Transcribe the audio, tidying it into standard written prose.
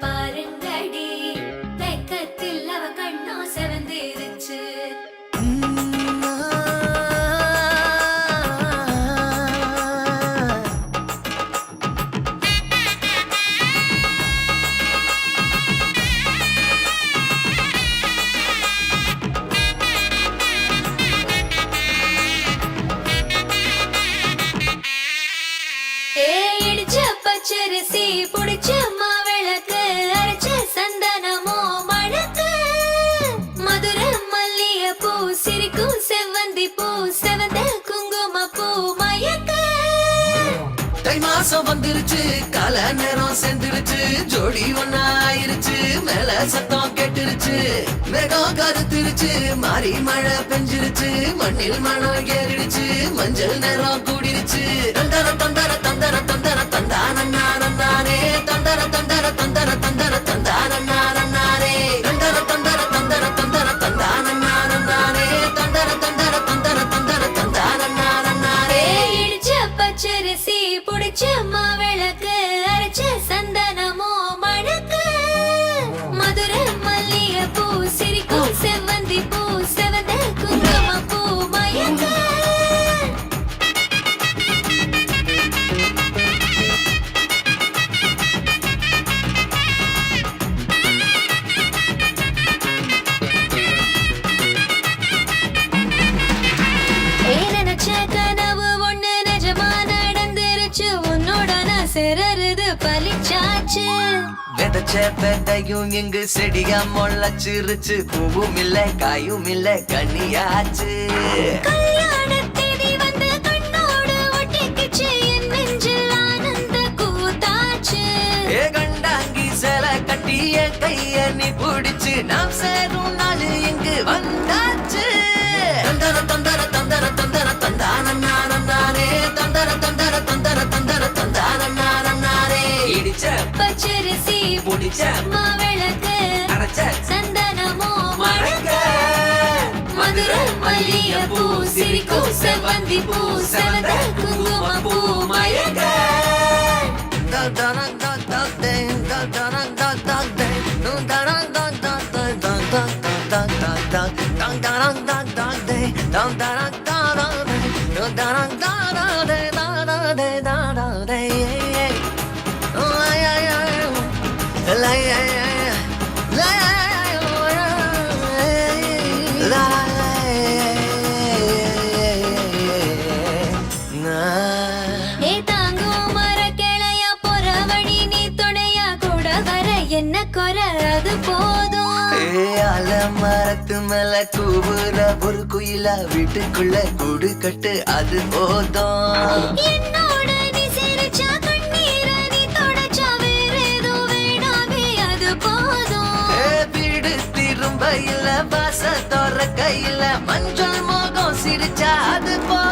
பாருங்கடி வெக்கத்தில் அவ கண்ணோ செவந்திருச்சு. இடிச்ச பச்சரிசி புடிச்ச மாவிளக்கு அரைச்ச சந்தனமோ மணக்கு மதுர மல்லிய பூ சிரிக்கும் செவ்வந்தி பூ செவந்த குங்கும பூ மயக்க. தை மாசம் வந்துருச்சு கால நேரம் சேர்ந்துருச்சு ஜோடி ஒன்னா ஆயிருச்சு மேல சத்தம் கேட்டுருச்சு மேகம் கருத்துருச்சு மாறி மழை பெஞ்சிருச்சு மண்ணில் மணம் ஏறிடுச்சு மஞ்சள் நேரம் கூடிருச்சு தந்தர தந்தர தந்தர தந்தர தந்தானே தந்தர தந்தர தந்தர தந்தர தந்தானே தந்தர தந்தர தந்தர தந்தர தந்தானே தந்தர தந்தர தந்தர தந்தர தந்தானே. இடிச்ச பச்சரிசி புடிச்ச மாவிளக்கு அரைச்ச சந்தனமோ மணக்கு மதுர மல்லிய பூ சிரிக்கும் செவ்வந்தி பூ செவந்த குங்கும பூ மயக்க. நினைச்ச கனவு ஒண்ணு நிஜமா நடந்துருச்சு உன்னோட நான் சிறருது பலிச்சாச்சு. விதைச்ச பெட்டையும் இங்கு செடியா முளைச்சிருச்சு பூவும் இல்ல காயும் இல்ல கனியாச்சு. கல்யாண தேதி வந்து கண்ணோடு ஒட்டிக்கிச்சு என் நெஞ்சில் ஆனந்த கூத்தாச்சு. ஏ கண்டாங்கி சேல கட்டி என் கைய நீ பிடிச்சு நாம் சேரும் நாள் இங்கு வந்தாச்சு. தந்தர தந்தர தந்தர தந்தர தந்தானே தந்தர தந்தர தந்தர தந்தர தந்தானே. இடிச்ச பச்சரிசி புடிச்ச மாவிளக்கு அரைச்ச சந்தனமோ மணக்க மதுர மல்லிய பூ சிரிக்கும் செவ்வந்தி பூ செவந்த குங்கும பூ மயக்க. ஏ தாங்கும் மர கிளையா போற வழி நீ துணையா கூட வர என்ன குறை அது போதும். மரத்து மேல கூவுற ஒரு குயிலா வீட்டுக்குள்ள கூடு கட்டு அது போதும். என்னோட நீ சிரிச்சா கண்ணீர நீ தொடச்சா வேற ஏதோ வேணாமே அது போதும். வீடு திரும்ப இல்ல வாச தோற கையில மஞ்சள் மோகம் சிரிச்சா அது போதும்.